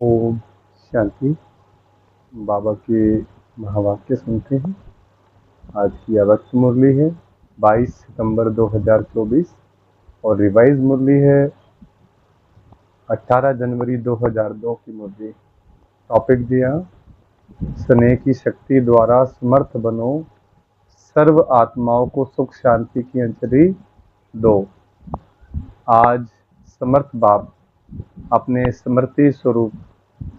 ओम शांति। बाबा के महावाक्य सुनते हैं। आज की अवक्ष मुरली है 22 सितंबर 2024 और रिवाइज मुरली है 18 जनवरी 2002 की मुरली। टॉपिक दिया, स्नेह की शक्ति द्वारा समर्थ बनो, सर्व आत्माओं को सुख शांति की अंजलि दो। आज समर्थ बाप अपने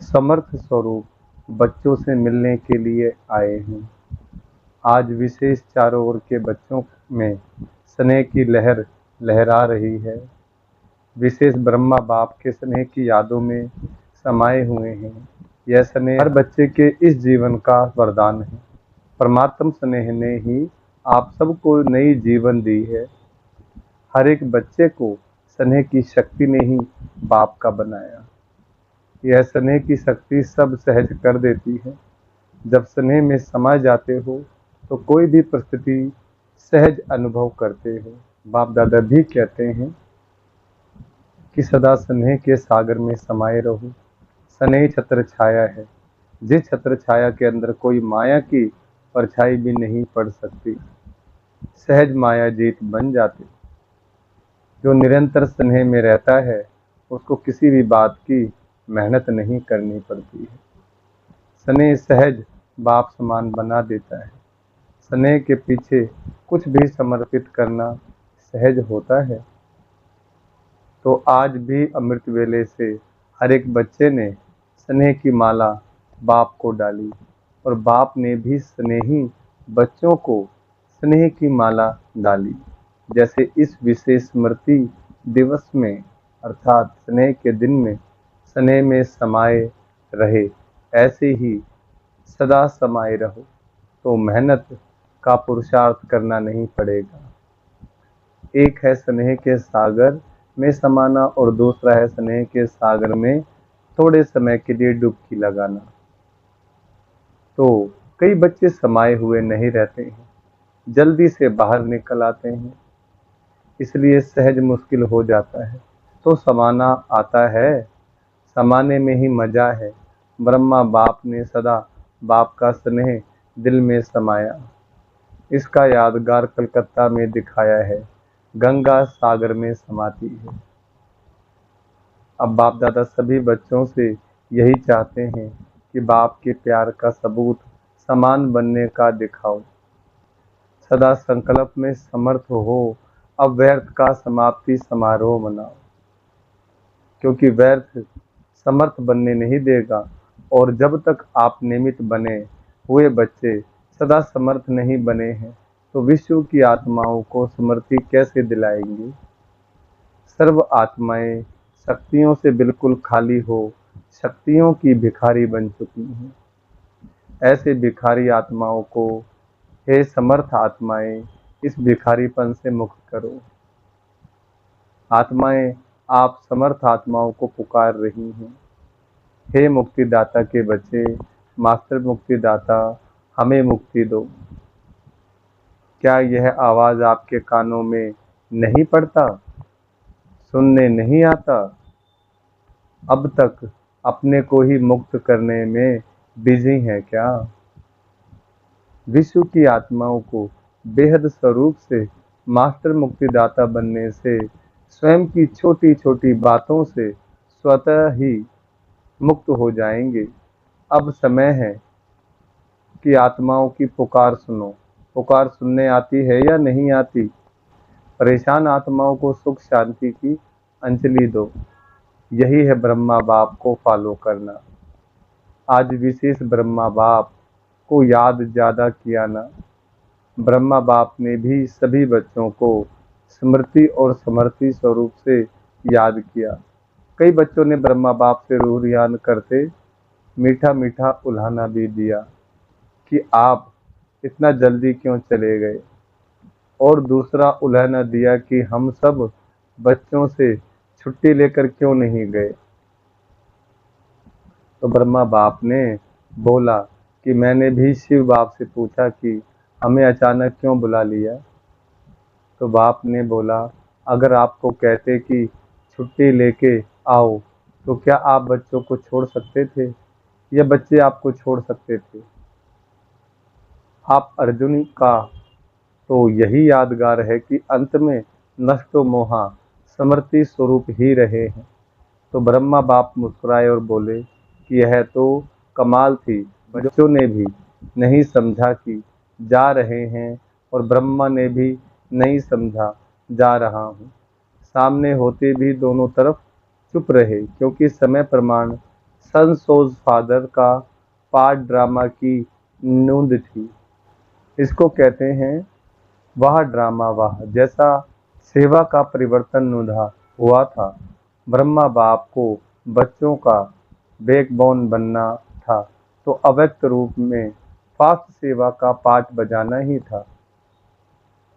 समर्थ स्वरूप बच्चों से मिलने के लिए आए हैं। आज विशेष चारों ओर के बच्चों में स्नेह की लहर लहरा रही है। विशेष ब्रह्मा बाप के स्नेह की यादों में समाये हुए हैं। यह स्नेह हर बच्चे के इस जीवन का वरदान है। परमात्म स्नेह ने ही आप सबको नई जीवन दी है। हर एक बच्चे को स्नेह की शक्ति ने ही बाप का बनाया। यह स्नेह की शक्ति सब सहज कर देती है। जब स्नेह में समा जाते हो तो कोई भी परिस्थिति सहज अनुभव करते हो। बाप दादा भी कहते हैं कि सदा स्नेह के सागर में समाये रहो। स्नेह छत्र छाया है, जिस छत्र छाया के अंदर कोई माया की परछाई भी नहीं पड़ सकती। सहज माया जीत बन जाती। जो निरंतर स्नेह में रहता है उसको किसी भी बात की मेहनत नहीं करनी पड़ती है। स्नेह सहज बाप समान बना देता है। स्नेह के पीछे कुछ भी समर्पित करना सहज होता है। तो आज भी अमृत वेले से हर एक बच्चे ने स्नेह की माला बाप को डाली और बाप ने भी स्नेही बच्चों को स्नेह की माला डाली। जैसे इस विशेष स्मृति दिवस में अर्थात स्नेह के दिन में स्नेह में समाये रहे, ऐसे ही सदा समाये रहो तो मेहनत का पुरुषार्थ करना नहीं पड़ेगा। एक है स्नेह के सागर में समाना और दूसरा है स्नेह के सागर में थोड़े समय के लिए डुबकी लगाना। तो कई बच्चे समाये हुए नहीं रहते हैं, जल्दी से बाहर निकल आते हैं, इसलिए सहज मुश्किल हो जाता है। तो समाना आता है, समाने में ही मजा है। ब्रह्मा बाप ने सदा बाप का स्नेह दिल में समाया। इसका यादगार कलकत्ता में दिखाया है, गंगा सागर में समाती है। अब बाप दादा सभी बच्चों से यही चाहते हैं कि बाप के प्यार का सबूत समान बनने का दिखाओ। सदा संकल्प में समर्थ हो, अब व्यर्थ का समाप्ति समारोह मनाओ, क्योंकि व्यर्थ समर्थ बनने नहीं देगा। और जब तक आप निमित्त बने हुए बच्चे सदा समर्थ नहीं बने हैं तो विश्व की आत्माओं को स्मृति कैसे दिलाएंगे। सर्व आत्माएं शक्तियों से बिल्कुल खाली हो, शक्तियों की भिखारी बन चुकी हैं। ऐसे भिखारी आत्माओं को हे समर्थ आत्माएं इस भिखारीपन से मुक्त करो। आत्माएं आप समर्थ आत्माओं को पुकार रही हैं, हे मुक्तिदाता के बच्चे, मास्टर मुक्तिदाता हमें मुक्ति दो। क्या यह आवाज आपके कानों में नहीं पड़ता, सुनने नहीं आता? अब तक अपने को ही मुक्त करने में बिजी हैं क्या? विश्व की आत्माओं को बेहद स्वरूप से मास्टर मुक्तिदाता बनने से स्वयं की छोटी छोटी बातों से स्वतः ही मुक्त हो जाएंगे। अब समय है कि आत्माओं की पुकार सुनो। पुकार सुनने आती है या नहीं आती? परेशान आत्माओं को सुख शांति की अंजलि दो। यही है ब्रह्मा बाप को फॉलो करना। आज विशेष ब्रह्मा बाप को याद ज्यादा किया ना। ब्रह्मा बाप ने भी सभी बच्चों को स्मृति और समृति स्वरूप से याद किया। कई बच्चों ने ब्रह्मा बाप से रूह रियान करते मीठा मीठा उल्हाना भी दिया कि आप इतना जल्दी क्यों चले गए, और दूसरा उल्हाना दिया कि हम सब बच्चों से छुट्टी लेकर क्यों नहीं गए। तो ब्रह्मा बाप ने बोला कि मैंने भी शिव बाप से पूछा कि हमें अचानक क्यों बुला लिया। तो बाप ने बोला, अगर आपको कहते कि छुट्टी लेके आओ तो क्या आप बच्चों को छोड़ सकते थे या बच्चे आपको छोड़ सकते थे? आप अर्जुन का तो यही यादगार है कि अंत में नष्टो मोहा समृति स्वरूप ही रहे हैं। तो ब्रह्मा बाप मुस्कुराए और बोले कि यह तो कमाल थी। बच्चों ने भी नहीं समझा कि जा रहे हैं और ब्रह्मा ने भी नहीं समझा जा रहा हूँ। सामने होते भी दोनों तरफ चुप रहे क्योंकि समय प्रमाण सन सोज फादर का पार्ट ड्रामा की नूंद थी। इसको कहते हैं वह ड्रामा वाह जैसा सेवा का परिवर्तन नुधा हुआ था। ब्रह्मा बाप को बच्चों का बैकबोन बनना था तो अव्यक्त रूप में फास्ट सेवा का पाठ बजाना ही था।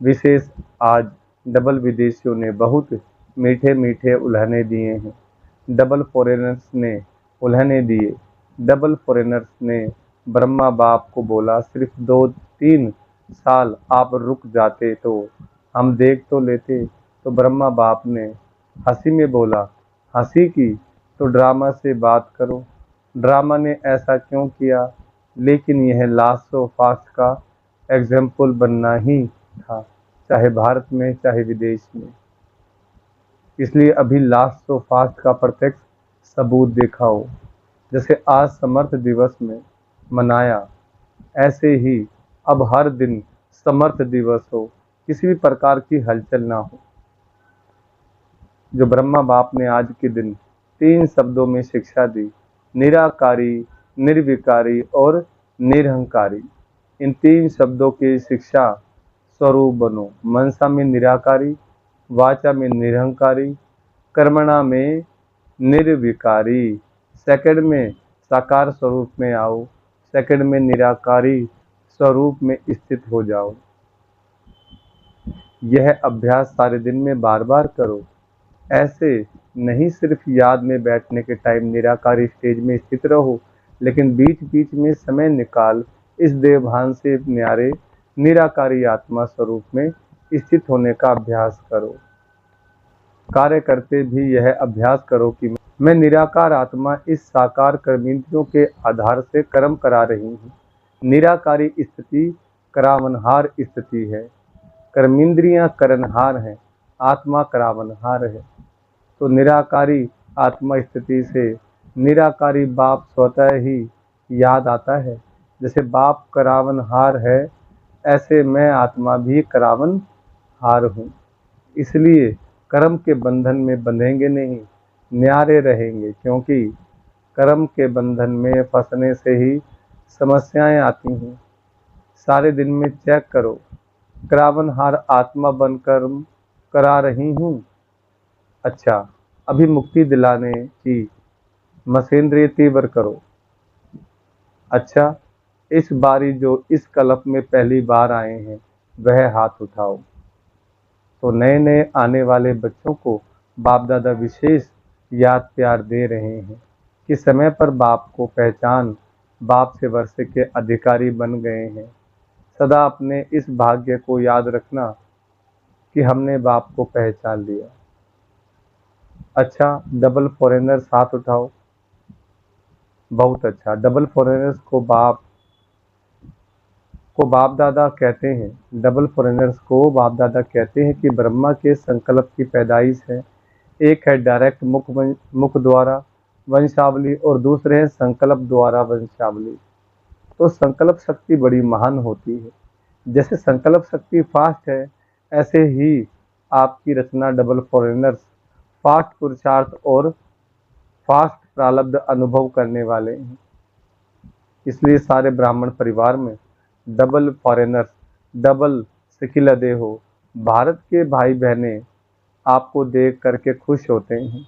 विशेष आज डबल विदेशियों ने बहुत मीठे मीठे उल्हने दिए हैं। डबल फॉरेनर्स ने उल्हने दिए। डबल फॉरेनर्स ने ब्रह्मा बाप को बोला सिर्फ 2-3 साल आप रुक जाते तो हम देख तो लेते। तो ब्रह्मा बाप ने हंसी में बोला हंसी की तो ड्रामा से बात करो। ड्रामा ने ऐसा क्यों किया? लेकिन यह लास्ट ऑफ फास्ट का एग्जाम्पल बनना ही था, चाहे भारत में चाहे विदेश में। इसलिए अभी लास्ट ऑफ फास्ट का प्रत्यक्ष सबूत देखा हो। जैसे आज समर्थ दिवस में मनाया, ऐसे ही अब हर दिन समर्थ दिवस हो, किसी भी प्रकार की हलचल ना हो। जो ब्रह्मा बाप ने आज के दिन 3 शब्दों में शिक्षा दी, निराकारी, निर्विकारी और निरहंकारी। इन 3 शब्दों की शिक्षा स्वरूप बनो। मनसा में निराकारी, वाचा में निरहंकारी, कर्मणा में निर्विकारी। सेकंड में साकार स्वरूप में आओ, सेकंड में निराकारी स्वरूप में स्थित हो जाओ। यह अभ्यास सारे दिन में बार बार करो। ऐसे नहीं सिर्फ याद में बैठने के टाइम निराकारी स्टेज में स्थित रहो, लेकिन बीच बीच में समय निकाल इस देवभान से न्यारे निराकारी आत्मा स्वरूप में स्थित होने का अभ्यास करो। कार्य करते भी यह अभ्यास करो कि मैं निराकार आत्मा इस साकार कर्मेंद्रियों के आधार से कर्म करा रही हूँ। निराकारी स्थिति करावनहार स्थिति है। कर्मेंद्रियां करनहार हैं, आत्मा करावनहार है। तो निराकारी आत्मा स्थिति से निराकारी बाप स्वतः ही याद आता है। जैसे बाप करावनहार है, ऐसे मैं आत्मा भी करावनहार हूँ। इसलिए कर्म के बंधन में बंधेंगे नहीं, न्यारे रहेंगे, क्योंकि कर्म के बंधन में फंसने से ही समस्याएं आती हैं। सारे दिन में चेक करो, करावनहार आत्मा बनकर करा रही हूँ। अच्छा, अभी मुक्ति दिलाने की मशीनरी तीव्र करो। अच्छा, इस बारी जो इस कल्प में पहली बार आए हैं वह हाथ उठाओ। तो नए नए आने वाले बच्चों को बाप दादा विशेष याद प्यार दे रहे हैं कि समय पर बाप को पहचान, बाप से वर्षे के अधिकारी बन गए हैं। सदा अपने इस भाग्य को याद रखना कि हमने बाप को पहचान लिया। अच्छा, डबल फॉरेनर्स हाथ उठाओ। बहुत अच्छा। डबल फॉरेनर्स को बाप दादा कहते हैं। डबल फॉरेनर्स को बाप दादा कहते हैं कि ब्रह्मा के संकल्प की पैदाइश है। एक है डायरेक्ट मुख द्वारा वंशावली और दूसरे है संकल्प द्वारा वंशावली। तो संकल्प शक्ति बड़ी महान होती है। जैसे संकल्प शक्ति फास्ट है, ऐसे ही आपकी रचना डबल फॉरेनर्स फास्ट पुरुषार्थ और फास्ट प्रारब्ध अनुभव करने वाले हैं। इसलिए सारे ब्राह्मण परिवार में डबल फॉरेनर्स, डबल सिखिलदे हो। भारत के भाई बहने आपको देख करके खुश होते हैं।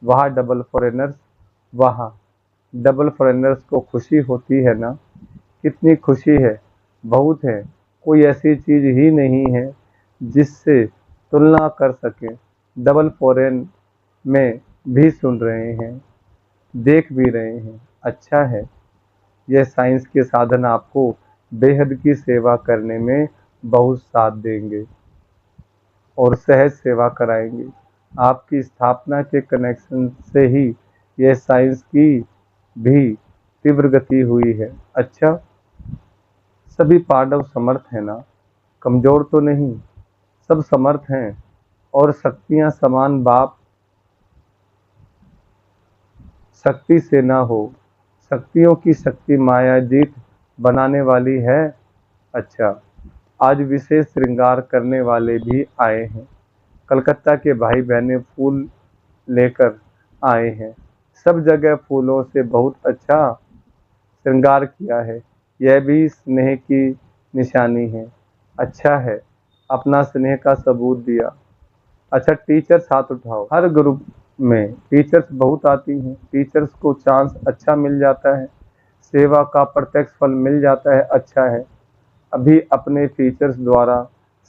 वहाँ डबल फॉरेनर्स, वहाँ डबल फॉरेनर्स को खुशी होती है ना? कितनी खुशी है, बहुत है। कोई ऐसी चीज़ ही नहीं है जिससे तुलना कर सकें। डबल फॉरेन में भी सुन रहे हैं, देख भी रहे हैं। अच्छा है, यह साइंस के साधन आपको बेहद की सेवा करने में बहुत साथ देंगे और सहज सेवा कराएंगे। आपकी स्थापना के कनेक्शन से ही यह साइंस की भी तीव्र गति हुई है। अच्छा, सभी पांडव समर्थ हैं ना? कमजोर तो नहीं, सब समर्थ हैं और शक्तियां समान। बाप शक्ति से ना हो, शक्तियों की शक्ति माया जीत बनाने वाली है। अच्छा, आज विशेष श्रृंगार करने वाले भी आए हैं। कलकत्ता के भाई बहनें फूल लेकर आए हैं। सब जगह फूलों से बहुत अच्छा श्रृंगार किया है। यह भी स्नेह की निशानी है। अच्छा है, अपना स्नेह का सबूत दिया। अच्छा, टीचर्स हाथ उठाओ। हर ग्रुप में टीचर्स बहुत आती हैं। टीचर्स को चांस अच्छा मिल जाता है, सेवा का प्रत्यक्ष फल मिल जाता है। अच्छा है, अभी अपने टीचर्स द्वारा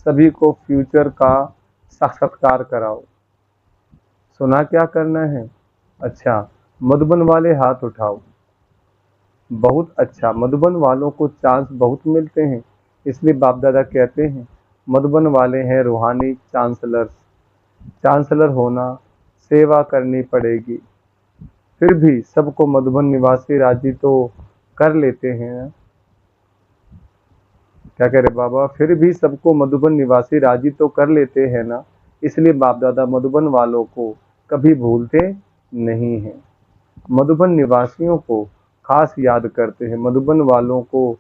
सभी को फ्यूचर का साक्षात्कार कराओ। सुना क्या करना है? अच्छा, मधुबन वाले हाथ उठाओ। बहुत अच्छा, मधुबन वालों को चांस बहुत मिलते हैं, इसलिए बाप दादा कहते हैं मधुबन वाले हैं रूहानी चांसलर्स। चांसलर होना सेवा करनी पड़ेगी। फिर भी सबको मधुबन निवासी राजी तो कर लेते हैं। क्या कह रहे बाबा? फिर भी सबको मधुबन निवासी राजी तो कर लेते हैं ना, इसलिए बाप दादा मधुबन वालों को कभी भूलते नहीं हैं। मधुबन निवासियों को खास याद करते हैं। मधुबन वालों को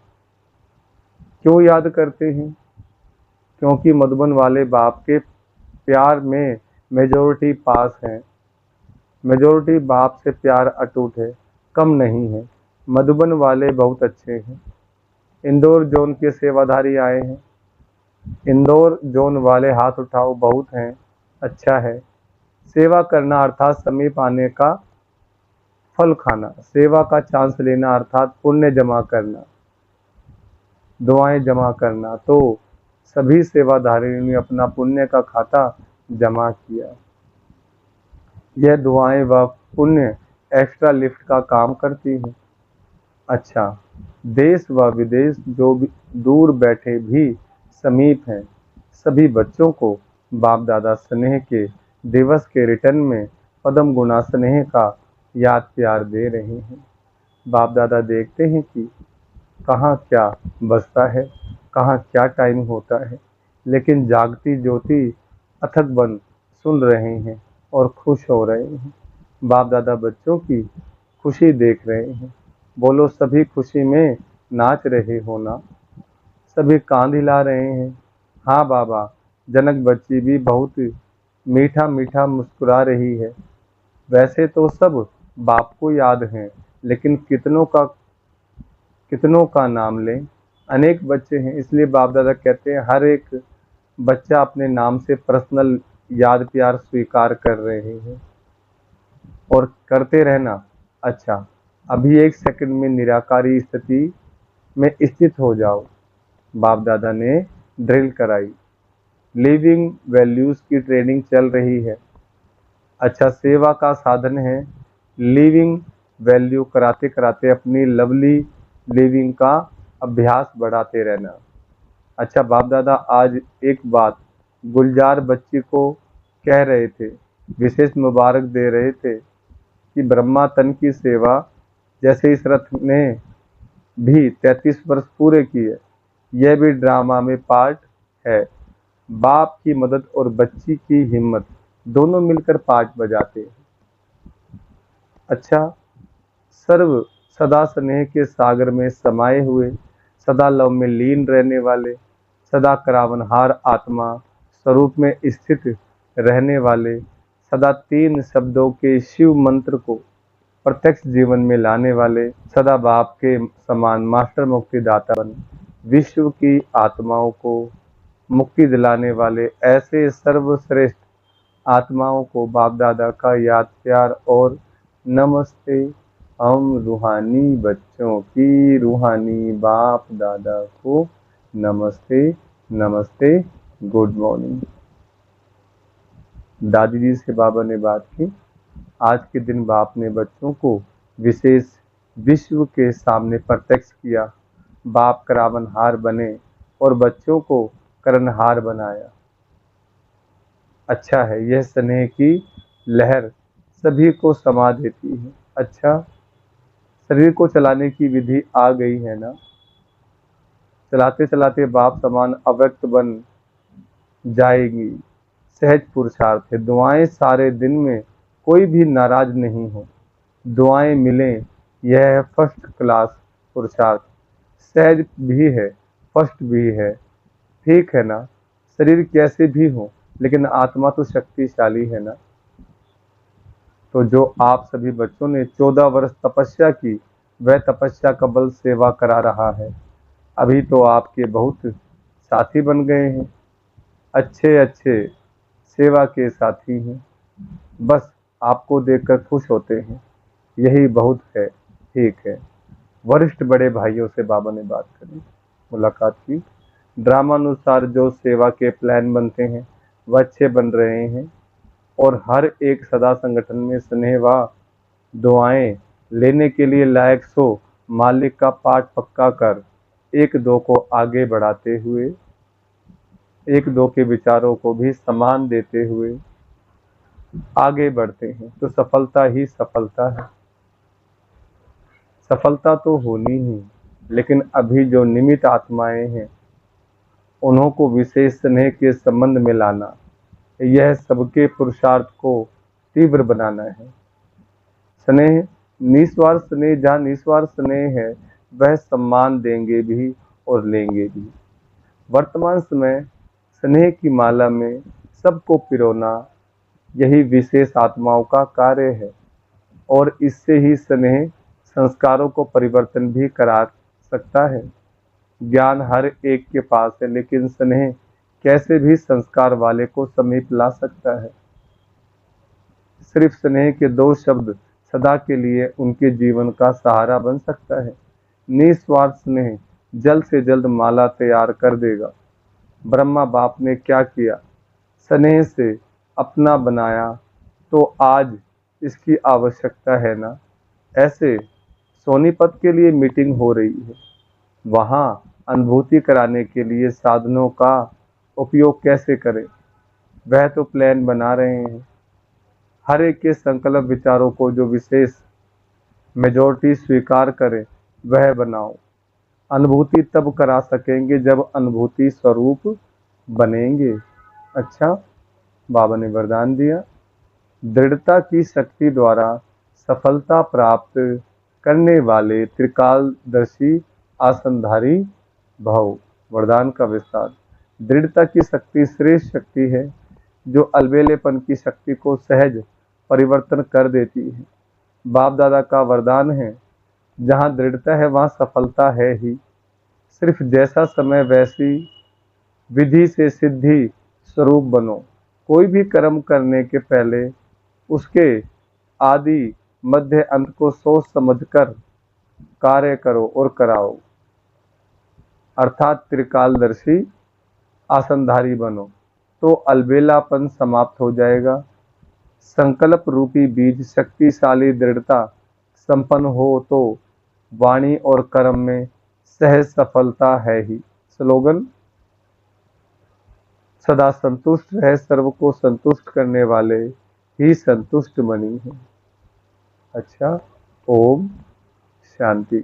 क्यों याद करते हैं? क्योंकि मधुबन वाले बाप के प्यार में मेजोरिटी पास है। मेजोरिटी बाप से प्यार अटूट है, कम नहीं है। मधुबन वाले बहुत अच्छे हैं। इंदौर जोन के सेवाधारी आए हैं। इंदौर जोन वाले हाथ उठाओ। बहुत हैं। अच्छा है, सेवा करना अर्थात समीप आने का फल खाना। सेवा का चांस लेना अर्थात पुण्य जमा करना, दुआएं जमा करना। तो सभी सेवाधारियों ने अपना पुण्य का खाता जमा किया। यह दुआएं व पुण्य एक्स्ट्रा लिफ्ट का काम करती हैं। अच्छा, देश व विदेश जो भी दूर बैठे भी समीप हैं, सभी बच्चों को बाप दादा स्नेह के दिवस के रिटर्न में पदम गुना स्नेह का याद प्यार दे रहे हैं। बाप दादा देखते हैं कि कहाँ क्या बजता है, कहाँ क्या टाइम होता है, लेकिन जागती ज्योति अथक बन सुन रहे हैं और खुश हो रहे हैं। बाप दादा बच्चों की खुशी देख रहे हैं। बोलो, सभी खुशी में नाच रहे हो ना? सभी कांध हिला रहे हैं। हाँ बाबा, जनक बच्ची भी बहुत मीठा मीठा मुस्कुरा रही है। वैसे तो सब बाप को याद हैं, लेकिन कितनों का नाम लें? अनेक बच्चे हैं, इसलिए बाप दादा कहते हैं हर एक बच्चा अपने नाम से पर्सनल याद प्यार स्वीकार कर रहे हैं और करते रहना। अच्छा, अभी एक सेकंड में निराकारी स्थिति में स्थित हो जाओ। बाप दादा ने ड्रिल कराई। लिविंग वैल्यूज की ट्रेनिंग चल रही है। अच्छा, सेवा का साधन है लिविंग वैल्यू कराते कराते अपनी लवली लिविंग का अभ्यास बढ़ाते रहना। अच्छा, बाप दादा आज एक बात गुलजार बच्ची को कह रहे थे, विशेष मुबारक दे रहे थे कि ब्रह्मा तन की सेवा, जैसे इस रथ ने भी 33 वर्ष पूरे किए, यह भी ड्रामा में पार्ट है। बाप की मदद और बच्ची की हिम्मत दोनों मिलकर पार्ट बजाते हैं। अच्छा, सर्व सदा स्नेह के सागर में समाये हुए, सदा लव में लीन रहने वाले, सदा करावनहार आत्मा स्वरूप में स्थित रहने वाले, सदा 3 शब्दों के शिव मंत्र को प्रत्यक्ष जीवन में लाने वाले, सदा बाप के समान मास्टर मुक्तिदाता बन विश्व की आत्माओं को मुक्ति दिलाने वाले, ऐसे सर्वश्रेष्ठ आत्माओं को बाप दादा का याद प्यार और नमस्ते। हम रूहानी बच्चों की रूहानी बाप दादा को नमस्ते नमस्ते, गुड मॉर्निंग। दादी जी से बाबा ने बात की। आज के दिन बाप ने बच्चों को विशेष विश्व के सामने प्रत्यक्ष किया। बाप करावनहार बने और बच्चों को करनहार बनाया। अच्छा है, यह स्नेह की लहर सभी को समा देती है। अच्छा, शरीर को चलाने की विधि आ गई है ना। चलाते चलाते बाप समान अव्यक्त बन जाएगी। सहज पुरुषार्थ है। दुआएं सारे दिन में कोई भी नाराज नहीं हो। दुआएं मिलें, यह है फर्स्ट क्लास पुरुषार्थ। सहज भी है, फर्स्ट भी है। ठीक है ना। शरीर कैसे भी हो, लेकिन आत्मा तो शक्तिशाली है ना। तो जो आप सभी बच्चों ने 14 वर्ष तपस्या की, वह तपस्या का बल सेवा करा रहा है। अभी तो आपके बहुत साथी बन गए हैं, अच्छे अच्छे सेवा के साथी हैं। बस आपको देखकर खुश होते हैं, यही बहुत है। ठीक है। वरिष्ठ बड़े भाइयों से बाबा ने बात करी, मुलाकात की। ड्रामानुसार जो सेवा के प्लान बनते हैं वह अच्छे बन रहे हैं, और हर एक सदा संगठन में स्नेह व दुआएं लेने के लिए लायक सो मालिक का पाठ पक्का कर एक दो को आगे बढ़ाते हुए, एक दो के विचारों को भी सम्मान देते हुए आगे बढ़ते हैं, तो सफलता ही सफलता है। सफलता तो होनी ही, लेकिन अभी जो निमित्त आत्माएं हैं उन्हों को विशेष स्नेह के संबंध में लाना, यह सबके पुरुषार्थ को तीव्र बनाना है। स्नेह, निस्वार्थ स्नेह, जहाँ निस्वार्थ स्नेह है वह सम्मान देंगे भी और लेंगे भी। वर्तमान समय स्नेह की माला में सबको पिरोना, यही विशेष आत्माओं का कार्य है, और इससे ही स्नेह संस्कारों को परिवर्तन भी करा सकता है। ज्ञान हर एक के पास है, लेकिन स्नेह कैसे भी संस्कार वाले को समीप ला सकता है। सिर्फ स्नेह के दो शब्द सदा के लिए उनके जीवन का सहारा बन सकता है। निस्वार्थ स्नेह जल्द से जल्द माला तैयार कर देगा। ब्रह्मा बाप ने क्या किया, स्नेह से अपना बनाया, तो आज इसकी आवश्यकता है ना। ऐसे सोनीपत के लिए मीटिंग हो रही है, वहाँ अनुभूति कराने के लिए साधनों का उपयोग कैसे करें, वह तो प्लान बना रहे हैं। हर एक के संकल्प विचारों को जो विशेष मेजॉरिटी स्वीकार करे वह बनाओ। अनुभूति तब करा सकेंगे जब अनुभूति स्वरूप बनेंगे। अच्छा, बाबा ने वरदान दिया, दृढ़ता की शक्ति द्वारा सफलता प्राप्त करने वाले त्रिकालदर्शी आसनधारी भव। वरदान का विस्तार। दृढ़ता की शक्ति श्रेष्ठ शक्ति है, जो अलबेलेपन की शक्ति को सहज परिवर्तन कर देती है। बाप दादा का वरदान है, जहाँ दृढ़ता है वहाँ सफलता है ही। सिर्फ जैसा समय वैसी विधि से सिद्धि स्वरूप बनो। कोई भी कर्म करने के पहले उसके आदि मध्य अंत को सोच समझकर कार्य करो और कराओ, अर्थात त्रिकालदर्शी आसनधारी बनो, तो अलबेलापन समाप्त हो जाएगा। संकल्प रूपी बीज शक्तिशाली दृढ़ता संपन्न हो तो वाणी और कर्म में सहज सफलता है ही। स्लोगन, सदा संतुष्ट रहे, सर्व को संतुष्ट करने वाले ही संतुष्ट मणि है। अच्छा, ओम शांति।